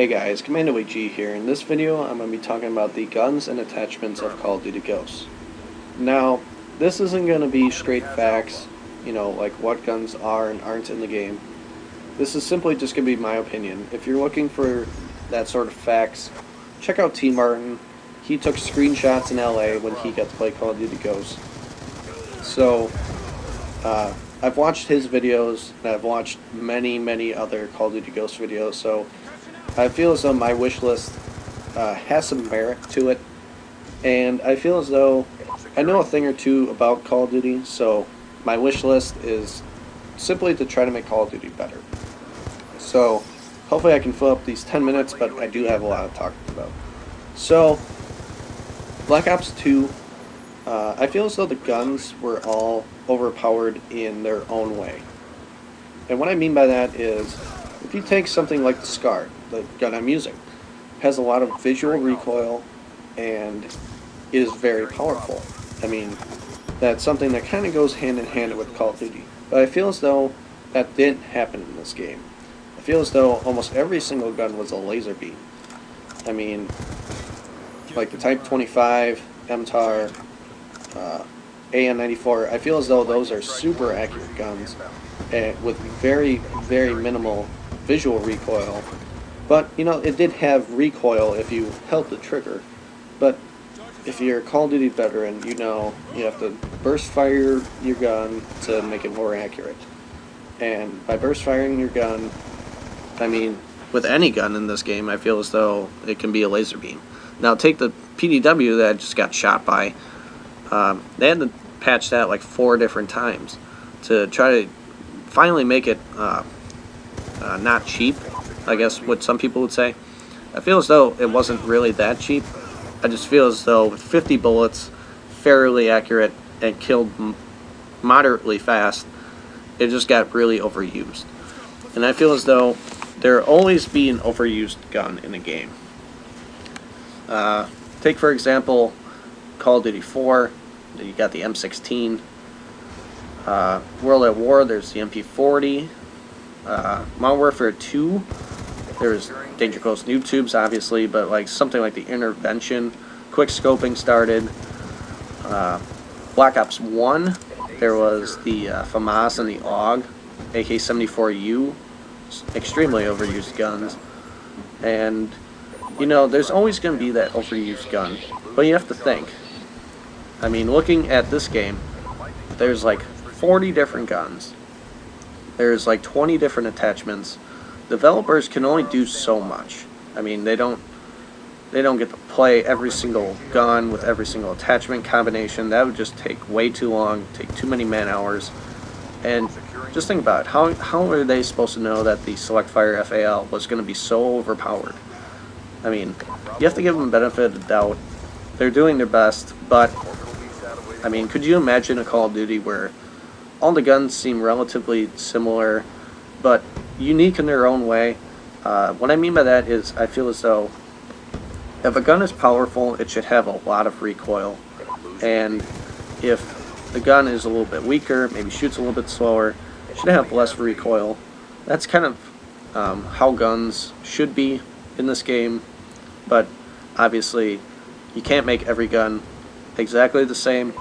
Hey guys, Commando here. In this video, I'm going to be talking about the guns and attachments of Call of Duty Ghosts. Now, this isn't going to be straight facts, like what guns are and aren't in the game. This is simply just going to be my opinion. If you're looking for that sort of facts, check out T. Martin. He took screenshots in LA when he got to play Call of Duty Ghosts. So, I've watched his videos, and I've watched many other Call of Duty Ghosts videos, so I feel as though my wish list has some merit to it, and I feel as though I know a thing or two about Call of Duty, so my wish list is simply to try to make Call of Duty better. So hopefully I can fill up these 10 minutes, but I do have a lot to talk about. So Black Ops 2, I feel as though the guns were all overpowered in their own way. And what I mean by that is, if you take something like the SCAR, the gun I'm using, has a lot of visual recoil and is very powerful. I mean, that's something that kind of goes hand in hand with Call of Duty. But I feel as though that didn't happen in this game. I feel as though almost every single gun was a laser beam. I mean, like the Type 25, MTAR, AN-94, I feel as though those are super accurate guns with very minimal visual recoil. But, it did have recoil if you held the trigger. But if you're a Call of Duty veteran, you have to burst fire your gun to make it more accurate. And by burst firing your gun, I mean, with any gun in this game, I feel as though it can be a laser beam. Now, take the PDW that I just got shot by. They had to patch that like 4 different times to try to finally make it not cheap, I guess what some people would say. I feel as though it wasn't really that cheap. I just feel as though with 50 bullets, fairly accurate, and killed moderately fast, it just got really overused. And I feel as though there always be an overused gun in a game. Take for example Call of Duty 4, you got the M16. World at War, there's the MP40. Modern Warfare 2, there's Danger Close noob tubes, obviously, but like something like the Intervention, quick scoping started. Black Ops 1, there was the FAMAS and the AUG, AK-74U, extremely overused guns. And, there's always going to be that overused gun, but you have to think. I mean, looking at this game, there's like 40 different guns. There's like 20 different attachments. Developers can only do so much. I mean, they don't get to play every single gun with every single attachment combination. That would just take way too long, take too many man hours. And just think about it. How are they supposed to know that the Select Fire FAL was going to be so overpowered? I mean, you have to give them the benefit of the doubt. They're doing their best, but I mean, could you imagine a Call of Duty where all the guns seem relatively similar, but unique in their own way? What I mean by that is, I feel as though if a gun is powerful, it should have a lot of recoil. And if the gun is a little bit weaker, maybe shoots a little bit slower, it should have less recoil. That's kind of how guns should be in this game, but obviously you can't make every gun exactly the same.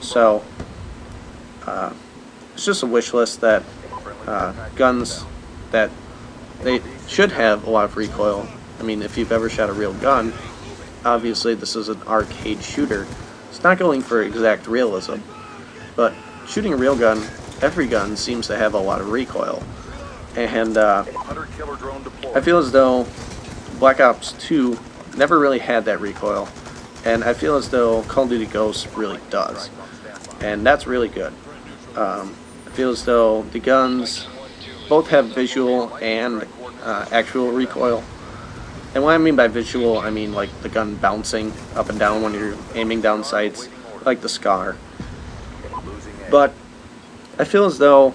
So it's just a wish list that guns that they should have a lot of recoil. I mean, if you've ever shot a real gun, obviously this is an arcade shooter. It's not going for exact realism, but shooting a real gun, every gun seems to have a lot of recoil. And I feel as though Black Ops 2 never really had that recoil, and I feel as though Call of Duty Ghosts really does, and that's really good. I feel as though the guns both have visual and actual recoil. And what I mean by visual, I mean like the gun bouncing up and down when you're aiming down sights, like the SCAR. But I feel as though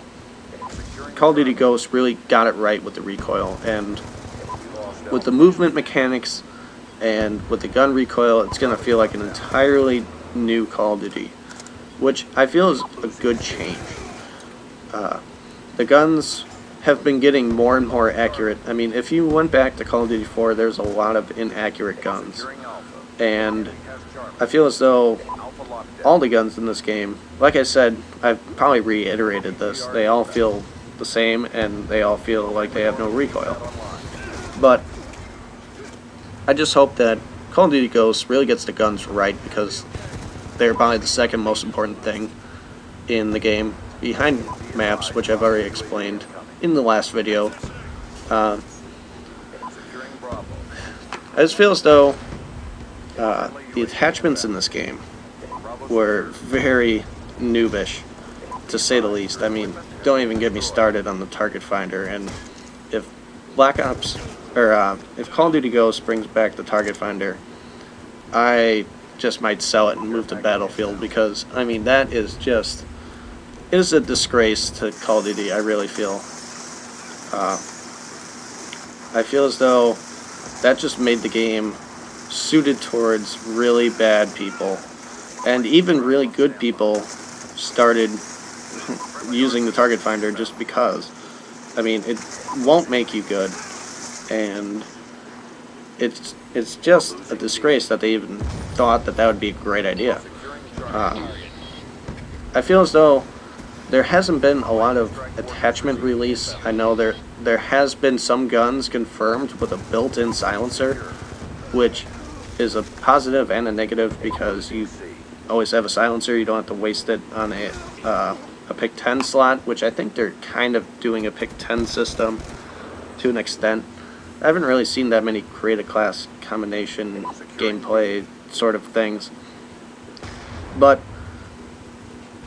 Call of Duty Ghosts really got it right with the recoil, and with the movement mechanics and with the gun recoil, it's going to feel like an entirely new Call of Duty, which I feel is a good change. The guns have been getting more and more accurate. I mean, if you went back to Call of Duty 4, there's a lot of inaccurate guns. And I feel as though all the guns in this game, like I said, I've probably reiterated this, they all feel the same and they all feel like they have no recoil. But I just hope that Call of Duty Ghosts really gets the guns right, because they're probably the second most important thing in the game, behind maps, which I've already explained in the last video. I just feel as though the attachments in this game were very noobish, to say the least. I mean, don't even get me started on the target finder. And if Black Ops, or if Call of Duty Ghosts brings back the target finder, I just might sell it and move to Battlefield, because I mean, that is just, it is a disgrace to Call of Duty. I really feel. I feel as though that just made the game suited towards really bad people, and even really good people started using the target finder just because. I mean, it won't make you good, and it's just a disgrace that they even thought that that would be a great idea. I feel as though there hasn't been a lot of attachment release. I know there has been some guns confirmed with a built-in silencer, which is a positive and a negative, because you always have a silencer. You don't have to waste it on a pick 10 slot, which I think they're kind of doing a pick 10 system to an extent. I haven't really seen that many create a class combination gameplay sort of things, but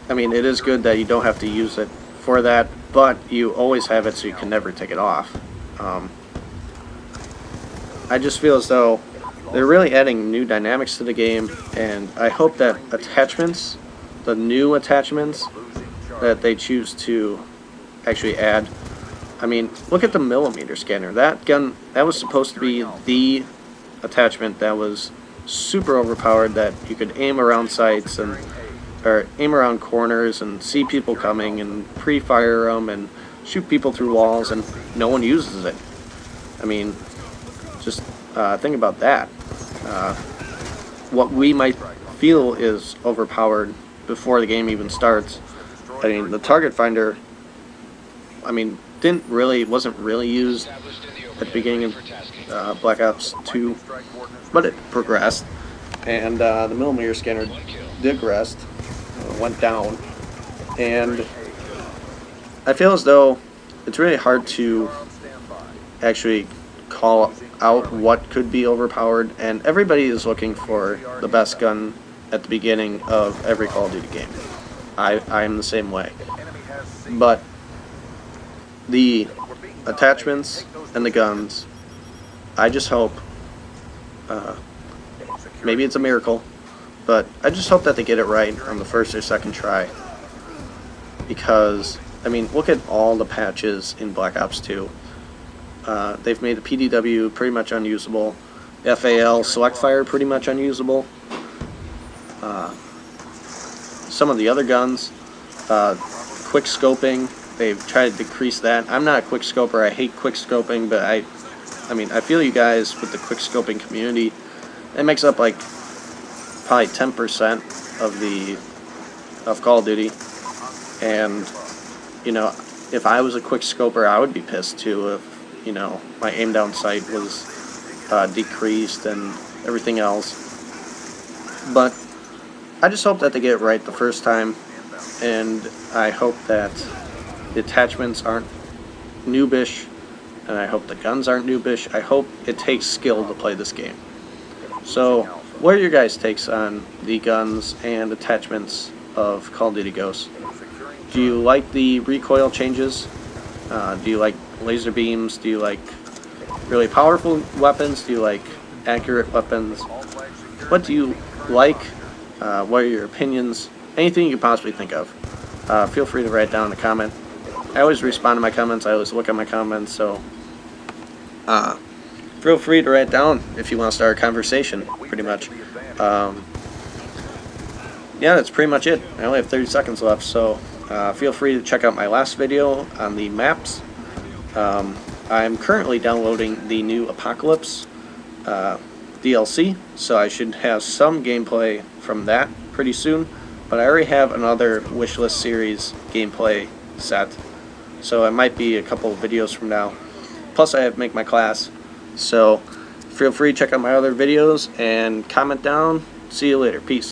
I mean, it is good that you don't have to use it for that, but you always have it so you can never take it off. I just feel as though they're really adding new dynamics to the game, and I hope that attachments, the new attachments that they choose to actually add, I mean, look at the millimeter scanner. That gun, that was supposed to be the attachment that was super overpowered, that you could aim around sights and or aim around corners and see people coming and pre-fire them and shoot people through walls, and no one uses it. I mean, just think about that. What we might feel is overpowered before the game even starts. I mean, the target finder, I mean, wasn't really used at the beginning of Black Ops 2, but it progressed, and the millimeter scanner digressed, went down, and I feel as though it's really hard to actually call out what could be overpowered, and everybody is looking for the best gun at the beginning of every Call of Duty game. I am the same way, but the attachments and the guns, I just hope, maybe it's a miracle, but I just hope that they get it right on the first or second try, because, I mean, look at all the patches in Black Ops 2. They've made the PDW pretty much unusable, FAL select fire pretty much unusable. Some of the other guns, quick scoping, they've tried to decrease that. I'm not a quick scoper, I hate quick scoping, but I mean, I feel you guys with the quick scoping community, it makes up like probably 10% of Call of Duty, and you know, if I was a quick scoper, I would be pissed too if, you know, my aim down sight was decreased and everything else. But I just hope that they get it right the first time, and I hope that the attachments aren't noobish, and I hope the guns aren't noobish. I hope it takes skill to play this game. So, what are your guys' takes on the guns and attachments of Call of Duty Ghosts? Do you like the recoil changes? Do you like laser beams? Do you like really powerful weapons? Do you like accurate weapons? What do you like? What are your opinions? Anything you could possibly think of. Feel free to write down in a comment. I always respond to my comments. I always look at my comments, so feel free to write down if you want to start a conversation, pretty much. Yeah, that's pretty much it. I only have 30 seconds left, so feel free to check out my last video on the maps. I'm currently downloading the new Apocalypse DLC, so I should have some gameplay from that pretty soon. But I already have another Wishlist series gameplay set, so it might be a couple of videos from now. Plus I have to make my class, so feel free to check out my other videos and comment down. See you later. Peace.